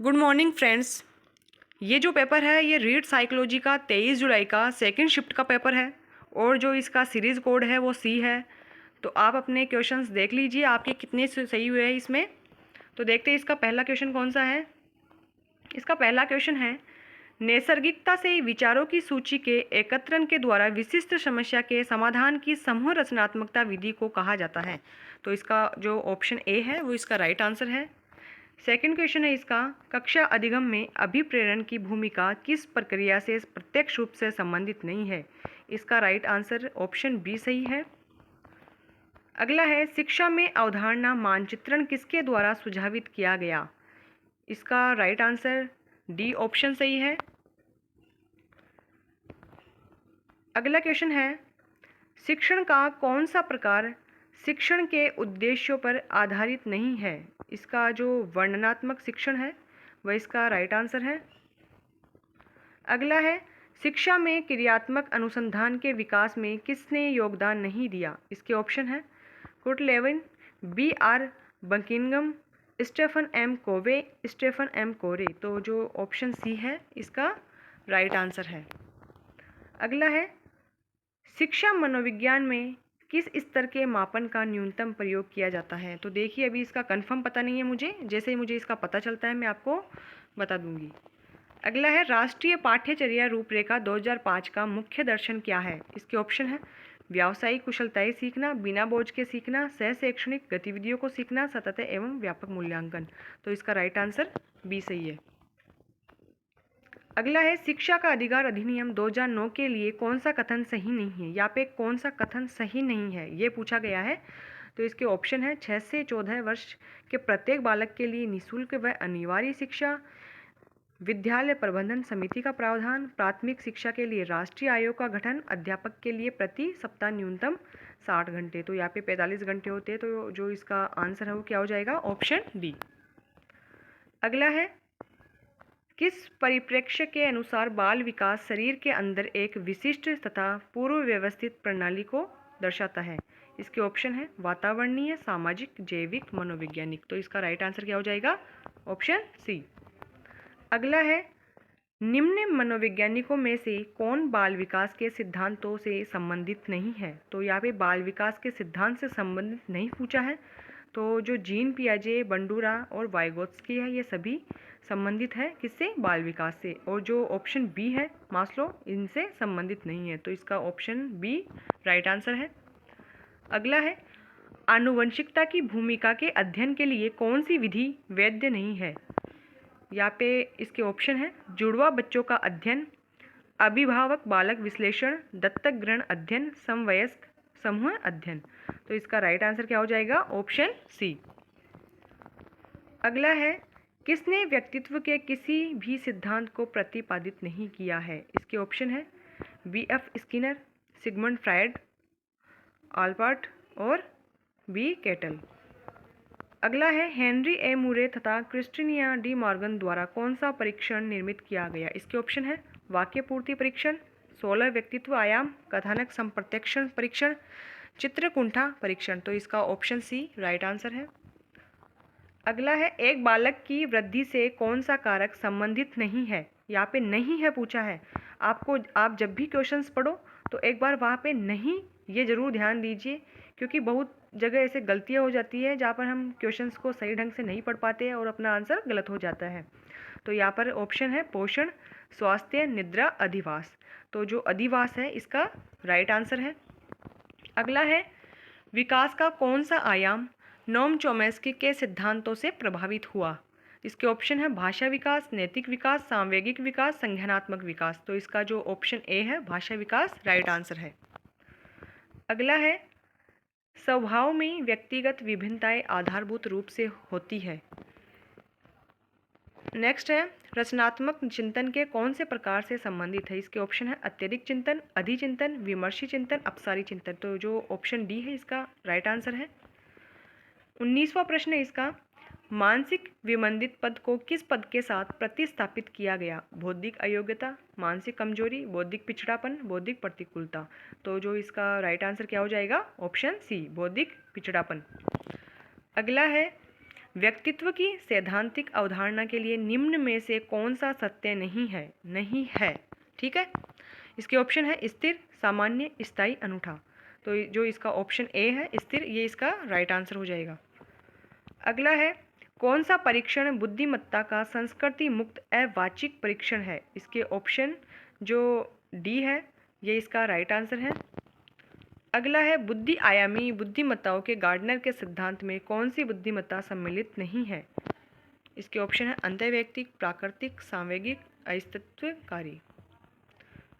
Good morning friends. ये जो paper है ये रीड साइकोलॉजी का 23 जुलाई का सेकंड शिफ्ट का पेपर है और जो इसका सीरीज़ कोड है वो सी है। तो आप अपने क्वेश्चंस देख लीजिए आपके कितने सही हुए हैं इसमें। तो देखते हैं इसका पहला क्वेश्चन कौन सा है। इसका पहला क्वेश्चन है, नैसर्गिकता से विचारों की सूची के एकत्रण के द्वारा विशिष्ट समस्या के समाधान की समूह रचनात्मकता विधि को कहा जाता है। तो इसका जो ऑप्शन ए है वो इसका राइट आंसर है। सेकंड क्वेश्चन है इसका, कक्षा अधिगम में अभिप्रेरण की भूमिका किस प्रक्रिया से प्रत्यक्ष रूप से संबंधित नहीं है। इसका राइट आंसर ऑप्शन बी सही है। अगला है, शिक्षा में अवधारणा मानचित्रण किसके द्वारा सुझावित किया गया। इसका राइट आंसर डी ऑप्शन सही है। अगला क्वेश्चन है, शिक्षण का कौन सा प्रकार शिक्षण के उद्देश्यों पर आधारित नहीं है। इसका जो वर्णनात्मक शिक्षण है वह इसका राइट आंसर है। अगला है, शिक्षा में क्रियात्मक अनुसंधान के विकास में किसने योगदान नहीं दिया। इसके ऑप्शन है Kurt Lewin, B R Buckingham, Stephen M Covey, Stephen M Corey. तो जो ऑप्शन सी है इसका राइट आंसर है। अगला है, शिक्षा मनोविज्ञान में किस स्तर के मापन का न्यूनतम प्रयोग किया जाता है। तो देखिए अभी इसका कंफर्म पता नहीं है मुझे, जैसे ही मुझे इसका पता चलता है मैं आपको बता दूंगी। अगला है, राष्ट्रीय पाठ्यचर्या रूपरेखा 2005 का मुख्य दर्शन क्या है। इसके ऑप्शन है व्यावसायिक कुशलताएं सीखना, बिना बोझ के सीखना, सह शैक्षणिक गतिविधियों को सीखना, सतत एवं व्यापक मूल्यांकन। तो इसका राइट आंसर बी सही है। अगला है, शिक्षा का अधिकार अधिनियम 2009 के लिए कौन सा कथन सही नहीं है। यहाँ पे कौन सा कथन सही नहीं है ये पूछा गया है। तो इसके ऑप्शन है 6 से 14 वर्ष के प्रत्येक बालक के लिए निःशुल्क व अनिवार्य शिक्षा, विद्यालय प्रबंधन समिति का प्रावधान, प्राथमिक शिक्षा के लिए राष्ट्रीय आयोग का गठन, अध्यापक के लिए प्रति सप्ताह न्यूनतम 60 घंटे। तो यहाँ पे 45 घंटे होते हैं। तो जो इसका आंसर है वो क्या हो जाएगा, ऑप्शन डी। अगला है, किस परिप्रेक्ष्य के अनुसार बाल विकास शरीर के अंदर एक विशिष्ट तथा पूर्व व्यवस्थित प्रणाली को दर्शाता है। इसके ऑप्शन है वातावरणीय, सामाजिक, जैविक, मनोवैज्ञानिक। तो इसका राइट आंसर क्या हो जाएगा, ऑप्शन सी। अगला है, निम्न मनोवैज्ञानिकों में से कौन बाल विकास के सिद्धांतों से संबंधित नहीं है। तो यहाँ पे बाल विकास के सिद्धांत से संबंधित नहीं पूछा है। तो जो जीन पियाजे, बंडूरा और वाइगोत्स्की है ये सभी संबंधित है किससे, बाल विकास से। और जो ऑप्शन बी है मास्लो, इनसे संबंधित नहीं है। तो इसका ऑप्शन बी राइट आंसर है। अगला है, आनुवंशिकता की भूमिका के अध्ययन के लिए कौन सी विधि वैध नहीं है। यहाँ पे इसके ऑप्शन है जुड़वा बच्चों का अध्ययन, अभिभावक बालक विश्लेषण, दत्तक ग्रहण अध्ययन, समवयस्क समूह अध्ययन। तो इसका राइट आंसर क्या हो जाएगा, ऑप्शन सी। अगला है, किसने व्यक्तित्व के किसी भी सिद्धांत को प्रतिपादित नहीं किया है। इसके ऑप्शन है B F Skinner, Sigmund Freud, Albert और बी केटल। अगला है, हेनरी ए मुरे तथा क्रिस्टिनिया डी मॉर्गन द्वारा कौन सा परीक्षण निर्मित किया गया। इसके ऑप्शन है वाक्य पूर्ति परीक्षण, 16 व्यक्तित्व आयाम, कथानक संप्रत्यक्षण परीक्षण, चित्रकुंठा परीक्षण। तो इसका ऑप्शन सी राइट आंसर है। अगला है, एक बालक की वृद्धि से कौन सा कारक संबंधित नहीं है। यहाँ पे नहीं है पूछा है आपको। आप जब भी क्वेश्चंस पढ़ो तो एक बार वहाँ पे नहीं ये जरूर ध्यान दीजिए, क्योंकि बहुत जगह ऐसे गलतियाँ हो जाती है जहाँ पर हम क्वेश्चंस को सही ढंग से नहीं पढ़ पाते हैं और अपना आंसर गलत हो जाता है। तो यहाँ पर ऑप्शन है पोषण, स्वास्थ्य, निद्रा, अधिवास। तो जो अधिवास है इसका राइट आंसर है। अगला है, विकास का कौन सा आयाम नोम चोमेस्की के सिद्धांतों से प्रभावित हुआ। इसके ऑप्शन है भाषा विकास, नैतिक विकास, सांवेगिक विकास, संज्ञानात्मक विकास। तो इसका जो ऑप्शन ए है भाषा विकास राइट आंसर है। अगला है, स्वभाव में व्यक्तिगत विभिन्नताएं आधारभूत रूप से होती है। नेक्स्ट है, रचनात्मक चिंतन के कौन से प्रकार से संबंधित है। इसके ऑप्शन है अत्यधिक चिंतन, अधिचिंतन, विमर्शी चिंतन, अपसारी चिंतन। तो जो ऑप्शन डी है इसका राइट आंसर है। 19वां प्रश्न है इसका, मानसिक विमंदित पद को किस पद के साथ प्रतिस्थापित किया गया। बौद्धिक अयोग्यता, मानसिक कमजोरी, बौद्धिक पिछड़ापन, बौद्धिक प्रतिकूलता। तो जो इसका राइट आंसर क्या हो जाएगा, ऑप्शन सी बौद्धिक पिछड़ापन। अगला है, व्यक्तित्व की सैद्धांतिक अवधारणा के लिए निम्न में से कौन सा सत्य नहीं है? नहीं है, ठीक है। इसके ऑप्शन है स्थिर, सामान्य, स्थायी, अनूठा। तो जो इसका ऑप्शन ए है स्थिर, ये इसका राइट आंसर हो जाएगा। अगला है, कौन सा परीक्षण बुद्धिमत्ता का संस्कृति मुक्त अवाचिक परीक्षण है? इसके ऑप्शन जो डी है, ये इसका राइट आंसर है। अगला है, बुद्धि आयामी बुद्धिमत्ताओं के गार्डनर के सिद्धांत में कौन सी बुद्धिमत्ता सम्मिलित नहीं है? इसके ऑप्शन है अंतर्वैयक्तिक, प्राकृतिक, सांवेगिक, अस्तित्वकारी।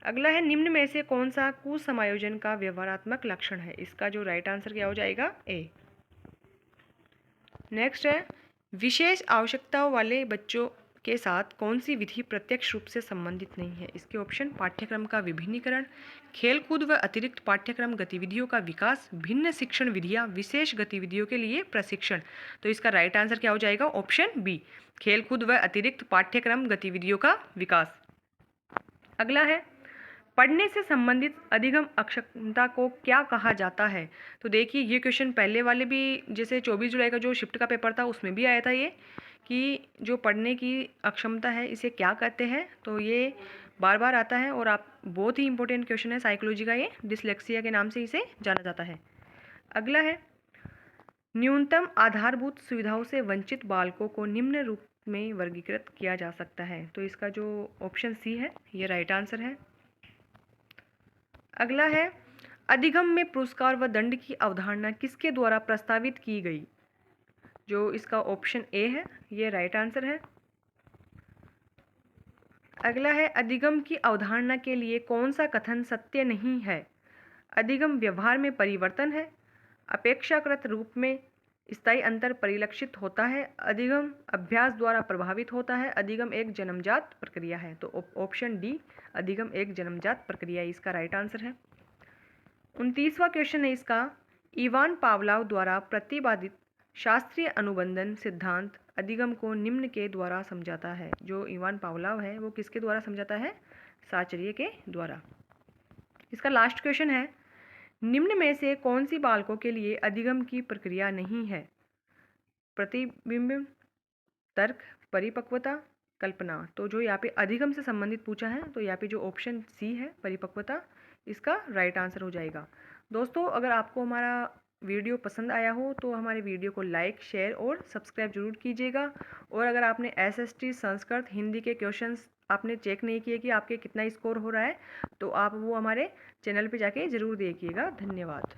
अगला है, निम्न में से कौन सा कुसमायोजन का व्यवहारात्मक लक्षण है? इसका जो राइट आंसर क्या हो जाएगा? ए। नेक्स्ट है, विशेष आवश्यकताओं वाले बच्चों के साथ कौन सी विधि प्रत्यक्ष रूप से संबंधित नहीं है? इसके ऑप्शन पाठ्यक्रम का विभिन्नीकरण, खेलकूद व अतिरिक्त पाठ्यक्रम गतिविधियों का विकास, भिन्न शिक्षण विधियां, विशेष गतिविधियों के लिए प्रशिक्षण। तो इसका राइट आंसर क्या हो जाएगा? ऑप्शन बी, खेलकूद व अतिरिक्त पाठ्यक्रम गतिविधियों का विकास। अगला है, पढ़ने से संबंधित अधिगम अक्षमता को क्या कहा जाता है? तो देखिए, ये क्वेश्चन पहले वाले भी, जैसे 24 जुलाई का जो शिफ्ट का पेपर था उसमें भी आया था ये, कि जो पढ़ने की अक्षमता है इसे क्या कहते हैं। तो ये बार बार आता है और आप बहुत ही इंपॉर्टेंट क्वेश्चन है साइकोलॉजी का, ये डिसलेक्सिया के नाम से इसे जाना जाता है। अगला है, न्यूनतम आधारभूत सुविधाओं से वंचित बालकों को निम्न रूप में वर्गीकृत किया जा सकता है। तो इसका जो ऑप्शन सी है ये राइट आंसर है। अगला है, अधिगम में पुरस्कार व दंड की अवधारणा किसके द्वारा प्रस्तावित की गई? जो इसका ऑप्शन ए है ये राइट आंसर है। अगला है, अधिगम की अवधारणा के लिए कौन सा कथन सत्य नहीं है? अधिगम व्यवहार में परिवर्तन है, अपेक्षाकृत रूप में स्थायी अंतर परिलक्षित होता है, अधिगम अभ्यास द्वारा प्रभावित होता है, अधिगम एक जन्मजात प्रक्रिया है। तो ऑप्शन डी, अधिगम एक जन्मजात प्रक्रिया, इसका राइट आंसर है। 29वां क्वेश्चन है इसका, इवान पावलोव द्वारा प्रतिपादित शास्त्रीय अनुबंधन सिद्धांत अधिगम को निम्न के द्वारा समझाता है। जो इवान पावलोव है वो किसके द्वारा समझाता है? साचर्य के द्वारा। इसका लास्ट क्वेश्चन है, निम्न में से कौन सी बालकों के लिए अधिगम की प्रक्रिया नहीं है? प्रतिबिंब, तर्क, परिपक्वता, कल्पना। तो जो यहाँ पे अधिगम से संबंधित पूछा है तो यहाँ पे जो ऑप्शन सी है परिपक्वता, इसका राइट आंसर हो जाएगा। दोस्तों, अगर आपको हमारा वीडियो पसंद आया हो तो हमारे वीडियो को लाइक, शेयर और सब्सक्राइब जरूर कीजिएगा। और अगर आपने SST संस्कृत हिंदी के क्वेश्चंस आपने चेक नहीं किए कि आपके कितना स्कोर हो रहा है, तो आप वो हमारे चैनल पे जाके ज़रूर देखिएगा। धन्यवाद।